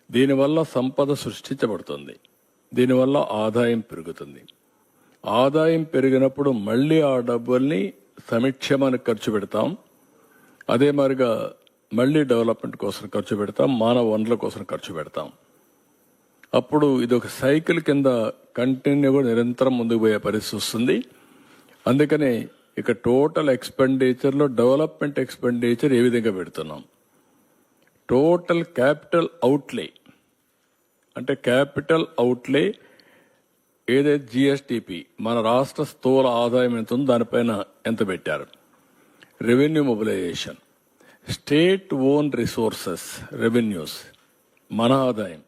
దీనివల్ల సంపద సృష్టించబడుతుంది. దీనివల్ల ఆదాయం పెరుగుతుంది. ఆదాయం పెరిగినప్పుడు మళ్ళీ ఆ డబ్బుల్ని సంక్షేమానికి ఖర్చు పెడతాం. అదే మాదిరిగా మళ్ళీ డెవలప్మెంట్ కోసం ఖర్చు పెడతాం, మానవ వనరుల కోసం ఖర్చు పెడతాం. అప్పుడు ఇది ఒక సైకిల్ కింద కంటిన్యూగా నిరంతరం ముందుకు పోయే పరిస్థితి వస్తుంది. అందుకనే ఇక టోటల్ ఎక్స్పెండిచర్లో డెవలప్మెంట్ ఎక్స్పెండిచర్ ఏ విధంగా పెడుతున్నాం, టోటల్ క్యాపిటల్ అవుట్లే అంటే క్యాపిటల్ అవుట్లే ఏదైతే జిఎస్టిపి మన రాష్ట్ర స్థూల ఆదాయం ఎంత ఉందో దానిపైన ఎంత పెట్టారు, revenue mobilisation, state own resources revenues, మన ఆదాయం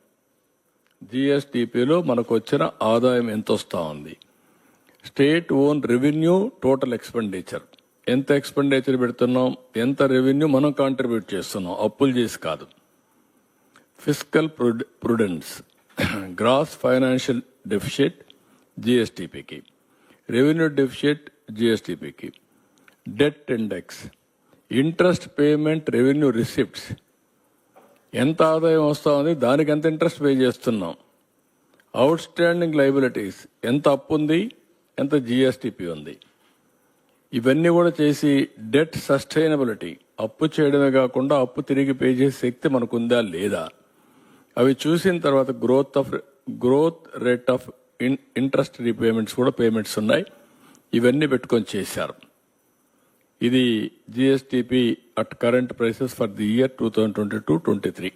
జిఎస్టిపిలో మనకు వచ్చిన ఆదాయం ఎంత వస్తూ ఉంది, state own revenue total expenditure ఎంత ఎక్స్పెండిచర్ పెడుతున్నాం, ఎంత రెవెన్యూ మనం కాంట్రిబ్యూట్ చేస్తున్నాం, అప్పులు చేసి కాదు, fiscal prudence, gross financial deficit జిఎస్టిపికి, రెవెన్యూ డెఫిసిట్ జిఎస్టిపికి, debt index, interest payment revenue receipts ఎంత ఆదాయం వస్తూ ఉంది, దానికి ఎంత ఇంట్రెస్ట్ పే చేస్తున్నాం, అవుట్ స్టాండింగ్ లయబిలిటీస్ ఎంత అప్పు ఉంది, ఎంత జిఎస్టిపి ఉంది, ఇవన్నీ కూడా చేసి డెట్ సస్టైనబిలిటీ అప్పు చేయడమే కాకుండా అప్పు తిరిగి పే చేసే శక్తి మనకుందా లేదా, అవి చూసిన తర్వాత growth rate of interest repayments కూడా పేమెంట్స్ ఉన్నాయి. ఇవన్నీ పెట్టుకొని చేశారు. ఇది GSTP at current prices for the year 2022-23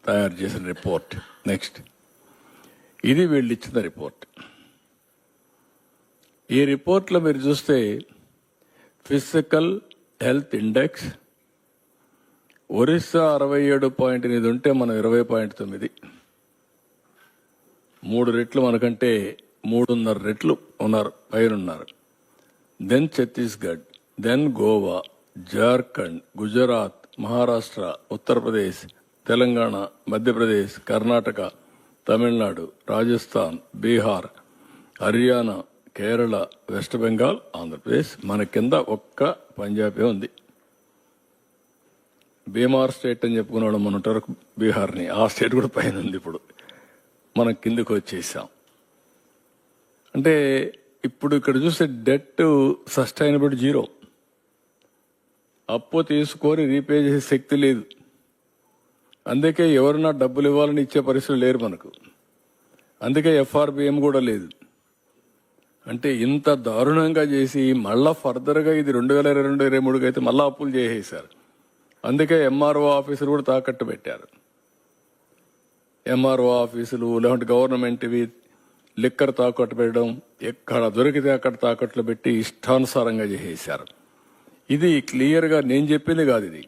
తయారు చేసిన రిపోర్ట్. నెక్స్ట్, ఇది వీళ్ళు ఇచ్చిన రిపోర్ట్. ఈ రిపోర్ట్లో మీరు చూస్తే ఫిజికల్ హెల్త్ ఇండెక్స్ ఒరిస్సా 67.8 ఉంటే మనం 20.9, 3 రెట్లు మనకంటే 3.5 రెట్లు ఉన్నారు, పైన ఉన్నారు. Then Chhattisgarh, then Goa, Jharkhand, Gujarat, Maharashtra, Uttar Pradesh, Telangana, Madhya Pradesh, Karnataka, Tamil Nadu, Rajasthan, Bihar, Haryana, Kerala, West Bengal, Andhra Pradesh. మన కింద ఒక్క పంజాబే ఉంది. బీమార్ స్టేట్ అని చెప్పుకున్నాడు మన వరకు బీహార్ని, ఆ స్టేట్ కూడా పైన ఉంది. ఇప్పుడు మనం కిందకు వచ్చేసాం. అంటే ఇప్పుడు ఇక్కడ చూస్తే డెట్ సస్టైనబుల్ 0, అప్పు తీసుకొని రీపే చేసే శక్తి లేదు. అందుకే ఎవరన్నా డబ్బులు ఇవ్వాలని ఇచ్చే పరిస్థితులు లేరు మనకు. అందుకే ఎఫ్ఆర్బిఎం కూడా లేదు. అంటే ఇంత దారుణంగా చేసి మళ్ళా ఫర్దర్గా ఇది 2022-23 అయితే మళ్ళా అప్పులు చేసేశారు. అందుకే ఎంఆర్ఓ ఆఫీసులు కూడా తాకట్టు పెట్టారు. ఎంఆర్ఓ ఆఫీసులు లేదంటే గవర్నమెంట్వి లిక్కర్ తాకట్టు పెట్టడం, ఎక్కడ దొరికితే అక్కడ తాకట్లు పెట్టి ఇష్టానుసారంగా చేసేశారు. ఇది క్లియర్గా నేను చెప్పింది కాదు, ఇది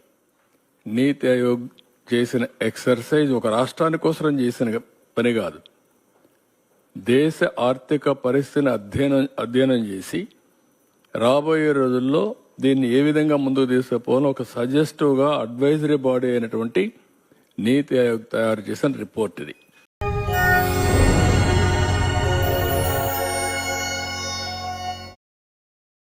నీతి ఆయోగ్ చేసిన ఎక్సర్సైజ్, ఒక రాష్ట్రాని కోసం చేసిన పని కాదు. దేశ ఆర్థిక పరిస్థితిని అధ్యయనం చేసి రాబోయే రోజుల్లో దీన్ని ఏ విధంగా ముందుకు తీసుకుపోవాలో ఒక సజెస్టివ్గా అడ్వైజరీ బాడీ అయినటువంటి నీతి ఆయోగ్ తయారు చేసిన రిపోర్ట్ ఇది.